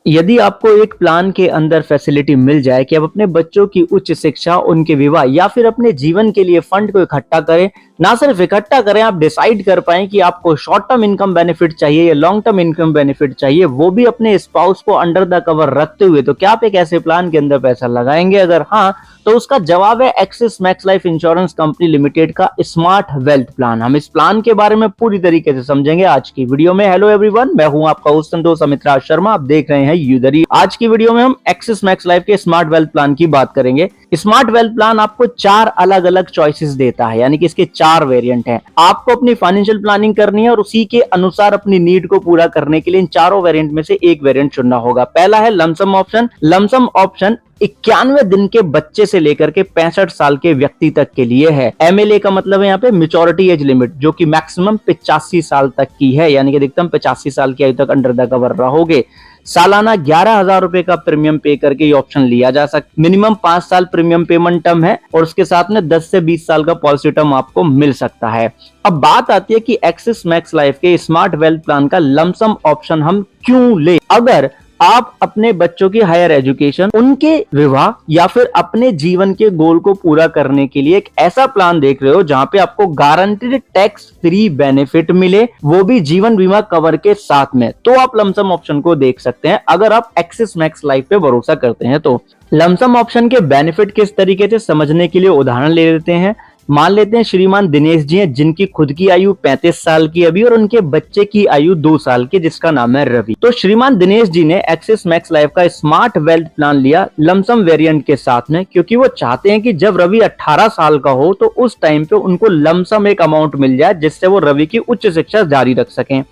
यदि आपको एक प्लान के अंदर फैसिलिटी मिल जाए कि आप अपने बच्चों की उच्च शिक्षा, उनके विवाह या फिर अपने जीवन के लिए फंड को इकट्ठा करें, ना सिर्फ इकट्ठा करें, आप डिसाइड कर पाएं कि आपको शॉर्ट टर्म इनकम बेनिफिट चाहिए या लॉन्ग टर्म इनकम बेनिफिट चाहिए, वो भी अपने स्पाउस को अंडर द कवर रखते हुए, तो क्या आप एक ऐसे प्लान के अंदर पैसा लगाएंगे? अगर हाँ, तो उसका जवाब है axis max life insurance company limited का स्मार्ट वेल्थ प्लान। हम इस प्लान के बारे में पूरी तरीके से समझेंगे आज की वीडियो में। हेलो एवरीवन, मैं हूं आपका होस्ट संतोष अमित राज शर्मा, आप देख रहे हैं यूदरी। आज की वीडियो में हम एक्सिस मैक्स लाइफ के स्मार्ट वेल्थ प्लान की बात करेंगे। स्मार्ट वेल्थ प्लान आपको 4 अलग अलग चॉइसेस देता है, यानी कि इसके 4 वेरिएंट हैं। आपको अपनी फाइनेंशियल प्लानिंग करनी है और उसी के अनुसार अपनी नीड को पूरा करने के लिए इन चारों वेरिएंट में से एक वेरिएंट चुनना होगा। पहला है लमसम ऑप्शन। लमसम ऑप्शन 91 दिन के बच्चे से लेकर के 65 साल के व्यक्ति तक के लिए है। एमएलए का मतलब है यहाँ पे मैच्योरिटी एज लिमिट, जो कि मैक्सिमम 85 साल तक की है, यानी कि अधिकतम 85 साल की आयु तक अंडर द कवर रहोगे। सालाना 11,000 रुपए का प्रीमियम पे करके ये ऑप्शन लिया जा सकता। मिनिमम 5 साल प्रीमियम पेमेंट टर्म है और उसके साथ में 10 से 20 साल का पॉलिसी टर्म आपको मिल सकता है। अब बात आती है कि एक्सिस मैक्स लाइफ के स्मार्ट वेल्थ प्लान का लमसम ऑप्शन हम क्यों ले। अगर आप अपने बच्चों की हायर एजुकेशन, उनके विवाह या फिर अपने जीवन के गोल को पूरा करने के लिए एक ऐसा प्लान देख रहे हो जहां पे आपको गारंटीड टैक्स फ्री बेनिफिट मिले, वो भी जीवन बीमा कवर के साथ में, तो आप लमसम ऑप्शन को देख सकते हैं। अगर आप एक्सिस मैक्स लाइफ पे भरोसा करते हैं तो लमसम ऑप्शन के बेनिफिट किस तरीके से समझने के लिए उदाहरण ले लेते हैं। मान लेते हैं श्रीमान दिनेश जी हैं, जिनकी खुद की आयु 35 साल की अभी और उनके बच्चे की आयु 2 साल की, जिसका नाम है रवि। तो श्रीमान दिनेश जी ने एक्सिस मैक्स लाइफ का स्मार्ट वेल्थ प्लान लिया लमसम वेरिएंट के साथ में, क्योंकि वो चाहते हैं कि जब रवि 18 साल का हो तो उस टाइम पे उनको लमसम एक अमाउंट मिल जाए, जिससे वो रवि की उच्च शिक्षा जारी रख सकें।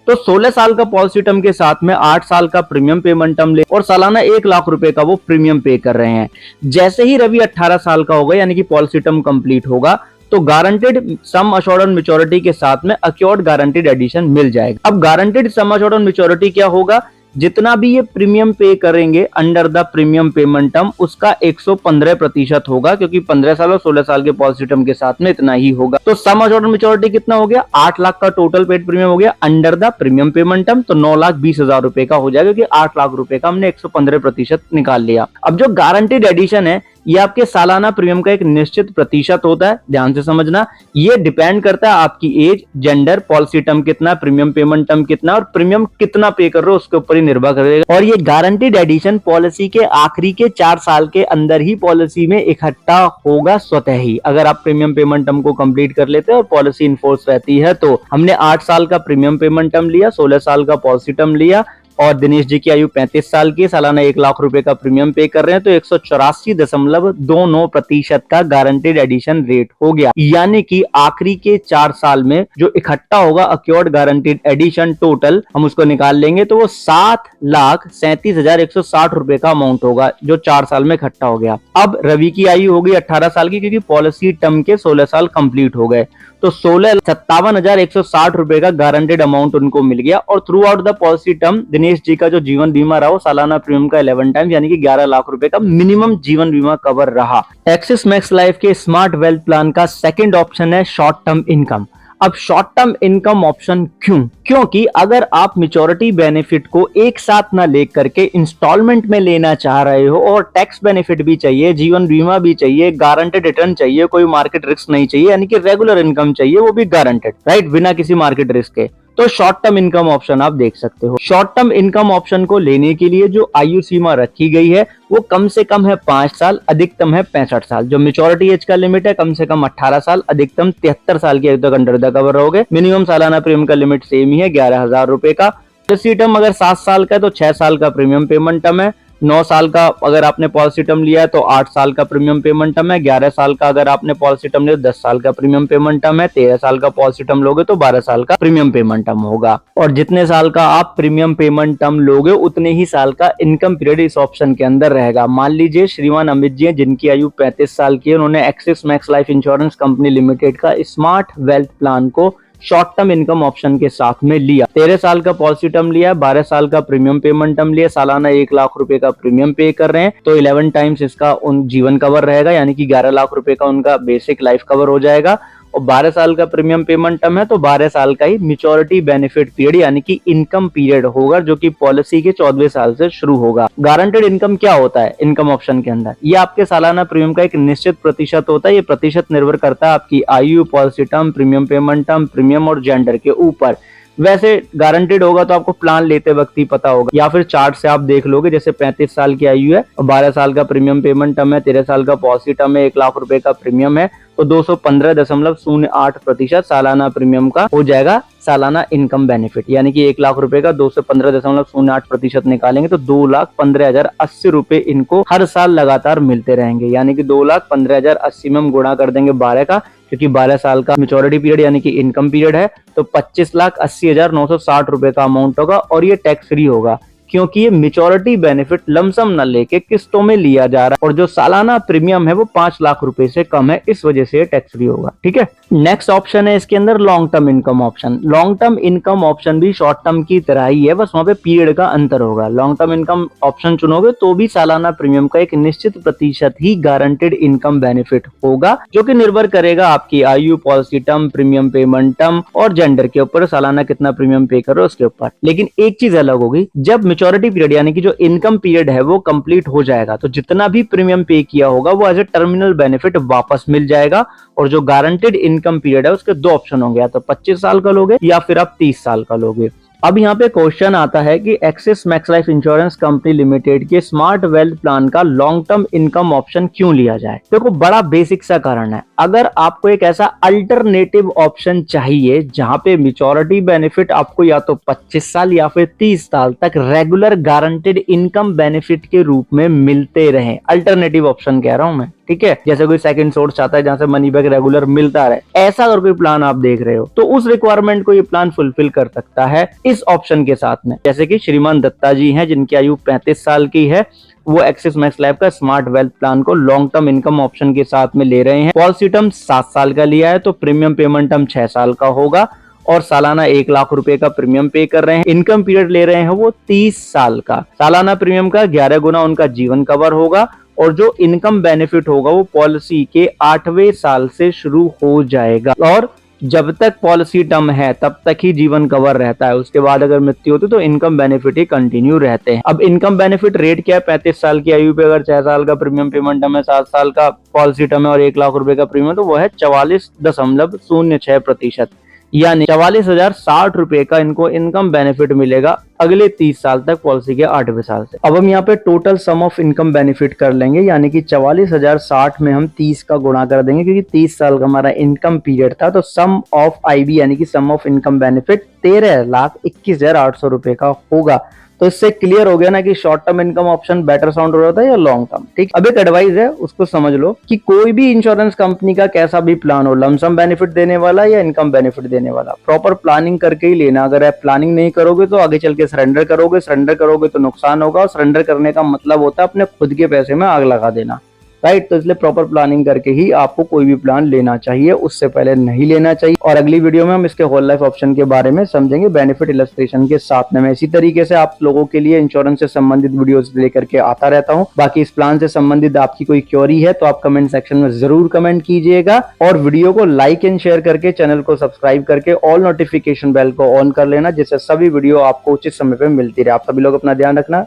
तो 16 साल का पॉलिसी टर्म के साथ में 8 साल का प्रीमियम पेमेंट टर्म ले और सालाना 1 लाख रुपए का वो प्रीमियम पे कर रहे हैं। जैसे ही रवि 18 साल का होगा, यानी कि पॉलिसी टर्म कंप्लीट होगा, तो guaranteed sum assured on maturity के साथ में अक्योर्ड गारंटेड एडिशन मिल जाएगा। अब guaranteed sum assured on maturity क्या होगा? जितना भी ये प्रीमियम पे करेंगे under the premium payment term, उसका 115% होगा, क्योंकि 15 साल और 16 साल के पॉलिसी टर्म के साथ में इतना ही होगा। तो सम अश्योर्ड ऑन मैच्योरिटी कितना हो गया? 8 लाख का टोटल पेड प्रीमियम हो गया under the premium payment term, तो 9,20,000 रुपए का हो जाएगा, क्योंकि 8 लाख रुपए का हमने 115% निकाल लिया। अब जो गारंटेड एडिशन है, ये आपके सालाना प्रीमियम का एक निश्चित प्रतिशत होता है, ध्यान से समझना। ये डिपेंड करता है आपकी एज, जेंडर, पॉलिसी टर्म कितना, प्रीमियम पेमेंट टर्म कितना और प्रीमियम कितना पे कर रहे हो उसके ऊपर ही निर्भर करेगा। और ये गारंटीड एडिशन पॉलिसी के आखिरी के 4 साल के अंदर ही पॉलिसी में इकट्ठा होगा स्वतः ही। अगर आप प्रीमियम पेमेंट टर्म को कंप्लीट कर लेते हैं और पॉलिसी इनफोर्स रहती है, तो हमने 8 साल का प्रीमियम पेमेंट टर्म लिया, 16 साल का पॉलिसी टर्म लिया और दिनेश जी की आयु 35 साल की, सालाना 1 लाख रुपए का प्रीमियम पे कर रहे हैं, तो 184.29% का गारंटेड एडिशन रेट हो गया। यानी कि आखिरी के 4 साल में जो इकट्ठा होगा अक्योर्ड गारंटेड एडिशन टोटल, हम उसको निकाल लेंगे तो वो 7,37,160 रुपए का अमाउंट होगा, जो 4 साल में इकट्ठा हो गया। अब रवि की आयु हो गई 18 साल की, क्योंकि पॉलिसी टर्म के 16 साल कंप्लीट हो गए, तो 57,160 रुपए का गारंटेड अमाउंट उनको मिल गया। और throughout the policy term Dinesh ji का जो जीवन बीमा रहा वो सालाना प्रीमियम का 11 टाइम, यानी कि 11 लाख रुपए का मिनिमम जीवन बीमा कवर रहा। एक्सिस मैक्स लाइफ के स्मार्ट वेल्थ प्लान का सेकंड ऑप्शन है शॉर्ट टर्म इनकम। अब शॉर्ट टर्म इनकम ऑप्शन क्यों? क्योंकि अगर आप मैच्योरिटी बेनिफिट को एक साथ ना लेकर के इंस्टॉलमेंट में लेना चाह रहे हो और टैक्स बेनिफिट भी चाहिए, जीवन बीमा भी चाहिए, गारंटेड रिटर्न चाहिए, कोई मार्केट रिस्क नहीं चाहिए, यानी कि रेगुलर इनकम चाहिए, वो भी गारंटेड, राइट, बिना किसी मार्केट रिस्क के, तो शॉर्ट टर्म इनकम ऑप्शन आप देख सकते हो। शॉर्ट टर्म इनकम ऑप्शन को लेने के लिए जो आयु सीमा रखी गई है वो कम से कम है 5 साल, अधिकतम है 65 साल। जो मैच्योरिटी एज का लिमिट है कम से कम 18 साल, अधिकतम 73 साल की आयु तक अंडर द कवर रहोगे। मिनिमम सालाना प्रीमियम का लिमिट सेम ही है 11,000 रुपए का। पॉलिसी टर्म अगर 7 साल का है तो 6 साल का प्रीमियम पेमेंट टर्म है। 9 साल का अगर आपने पॉलिसी टर्म लिया है तो 8 साल का प्रीमियम पेमेंट टर्म है। 11 साल का अगर आपने पॉलिसी टर्म लिया तो 10 साल का प्रीमियम पेमेंट टर्म है। 13 साल का पॉलिसी टर्म लोगे तो 12 साल का प्रीमियम पेमेंट टर्म होगा। और जितने साल का आप प्रीमियम पेमेंट टर्म लोगे उतने ही साल का इनकम पीरियड इस ऑप्शन के अंदर रहेगा। मान लीजिए श्रीमान अमित जी हैं, जिनकी आयु 35 साल की है, उन्होंने axis max life insurance company limited का स्मार्ट वेल्थ प्लान को शॉर्ट टर्म इनकम ऑप्शन के साथ में लिया। 13 साल का पॉलिसी टर्म लिया, 12 साल का प्रीमियम पेमेंट टर्म लिया, सालाना 1 लाख रुपए का प्रीमियम पे कर रहे हैं, तो 11 टाइम्स इसका उन जीवन कवर रहेगा, यानी कि 11 लाख रुपए का उनका बेसिक लाइफ कवर हो जाएगा। और 12 साल का प्रीमियम पेमेंट टर्म है तो 12 साल का ही मैच्योरिटी बेनिफिट पीरियड यानी कि इनकम पीरियड होगा, जो कि पॉलिसी के 14वें साल से शुरू होगा। गारंटेड इनकम क्या होता है इनकम ऑप्शन के अंदर? ये आपके सालाना प्रीमियम का एक निश्चित प्रतिशत होता है। ये प्रतिशत निर्भर करता है आपकी आयु, policy term, premium payment term, premium और जेंडर के ऊपर। वैसे गारंटेड होगा तो आपको प्लान लेते वक्त ही पता होगा, या फिर चार्ट से आप देख लोगे। जैसे 35 साल की आयु है और 12 साल का प्रीमियम पेमेंट टर्म है, 13 साल का पॉलिसी टर्म है, 1 लाख रुपए का प्रीमियम है, तो 215.08% सालाना प्रीमियम का हो जाएगा सालाना इनकम बेनिफिट। यानी कि 1 लाख रुपए का 215.08% निकालेंगे तो 2,15,080 रुपए इनको हर साल लगातार मिलते रहेंगे। यानी कि 2,15,080 में हम गुणा कर देंगे 12 का, क्योंकि 12 साल का मैच्योरिटी पीरियड यानी कि इनकम पीरियड है, तो 25,80,960 रुपए का अमाउंट होगा और ये टैक्स फ्री होगा, क्योंकि ये मैच्योरिटी बेनिफिट लमसम न लेके किस्तों में लिया जा रहा है और जो सालाना प्रीमियम है वो 5 लाख रुपए से कम है, इस वजह से ये टैक्स फ्री होगा। ठीक है, नेक्स्ट ऑप्शन है इसके अंदर long term income option. Long term income option भी शॉर्ट टर्म की तरह ही है, बस वहां पे पीरियड का अंतर होगा। लॉन्ग टर्म इनकम ऑप्शन चुनोगे तो भी सालाना प्रीमियम का एक निश्चित प्रतिशत ही गारंटेड इनकम बेनिफिट होगा, जो कि निर्भर करेगा आपकी आयु, policy term, premium payment term और जेंडर के ऊपर, सालाना कितना प्रीमियम पे करो उसके ऊपर। लेकिन एक चीज अलग होगी, जब मैच्योरिटी पीरियड यानी कि जो इनकम पीरियड है वो कंप्लीट हो जाएगा तो जितना भी प्रीमियम पे किया होगा वो एज ए टर्मिनल बेनिफिट वापस मिल जाएगा। और जो गारंटेड इनकम पीरियड है उसके 2 ऑप्शन होंगे, या तो 25 साल का लोगे या फिर आप 30 साल का लोगे। अब यहाँ पे क्वेश्चन आता है कि axis max life insurance company limited के स्मार्ट वेल्थ प्लान का लॉन्ग टर्म इनकम ऑप्शन क्यों लिया जाए? देखो बड़ा बेसिक सा कारण है, अगर आपको एक ऐसा अल्टरनेटिव ऑप्शन चाहिए जहां पे मैच्योरिटी बेनिफिट आपको या तो 25 साल या फिर 30 साल तक रेगुलर गारंटेड इनकम बेनिफिट के रूप में मिलते रहे, अल्टरनेटिव ऑप्शन कह रहा हूं मैं, ठीक है, जैसे कोई सेकंड सोर्स चाहता है जहां से मनी बैक रेगुलर मिलता रहे, ऐसा अगर कोई प्लान आप देख रहे हो तो उस रिक्वायरमेंट को ये प्लान फुलफिल कर सकता है इस ऑप्शन के साथ में। जैसे कि श्रीमान दत्ता जी हैं जिनकी आयु 35 साल की है, वो एक्सिस मैक्स लाइफ का स्मार्ट वेल्थ प्लान को लॉन्ग टर्म इनकम ऑप्शन के साथ में ले रहे हैं। पॉलिसी टर्म 7 साल का लिया है तो प्रीमियम पेमेंट टर्म 6 साल का होगा और सालाना 1 लाख रुपए का प्रीमियम पे कर रहे हैं। इनकम पीरियड ले रहे हैं वो 30 साल का। सालाना प्रीमियम का 11 गुना उनका जीवन कवर होगा और जो इनकम बेनिफिट होगा वो पॉलिसी के 8वें साल से शुरू हो जाएगा और जब तक पॉलिसी टर्म है तब तक ही जीवन कवर रहता है। उसके बाद अगर मृत्यु होती तो इनकम बेनिफिट ही कंटिन्यू रहते हैं। अब इनकम बेनिफिट रेट क्या है? 35 साल की आयु पे अगर 6 साल का प्रीमियम पेमेंट टर्म है, 7 साल का पॉलिसी टर्म है और 1 लाख रुपए का प्रीमियम, तो वो है 44.06%, यानी 44,060 रुपए का इनको इनकम बेनिफिट मिलेगा अगले 30 साल तक पॉलिसी के 8वें साल से। अब हम यहाँ पे total sum of income benefit कर लेंगे, यानी कि 44,060 में हम 30 का गुणा कर देंगे क्योंकि 30 साल का हमारा इनकम पीरियड था। तो सम ऑफ आईबी यानी कि सम ऑफ इनकम बेनिफिट 13,21,800 रुपए का होगा। तो इससे क्लियर हो गया ना कि short term income option better sound हो रहा था या लॉन्ग टर्म। ठीक, अब एक एडवाइस है उसको समझ लो कि कोई भी इंश्योरेंस कंपनी का कैसा भी प्लान हो, लमसम बेनिफिट देने वाला या इनकम बेनिफिट देने वाला, प्रॉपर प्लानिंग करके ही लेना। अगर आप प्लानिंग नहीं करोगे तो आगे चल के सरेंडर करोगे तो नुकसान होगा और सरेंडर करने का मतलब होता है अपने खुद के पैसे में आग लगा देना, राइट। तो इसलिए प्रॉपर प्लानिंग करके ही आपको कोई भी प्लान लेना चाहिए, उससे पहले नहीं लेना चाहिए। और अगली वीडियो में हम इसके होल लाइफ ऑप्शन के बारे में समझेंगे बेनिफिट इलस्ट्रेशन के साथ में। मैं इसी तरीके से आप लोगों के लिए इंश्योरेंस से संबंधित वीडियोस लेकर के आता रहता हूं। बाकी इस प्लान से संबंधित आपकी कोई क्वेरी है तो आप कमेंट सेक्शन में जरूर कमेंट कीजिएगा और वीडियो को लाइक एंड शेयर करके चैनल को सब्सक्राइब करके ऑल नोटिफिकेशन बेल को ऑन कर लेना, जिससे सभी वीडियो आपको उचित समय पे मिलती रहे। आप सभी लोग अपना ध्यान रखना।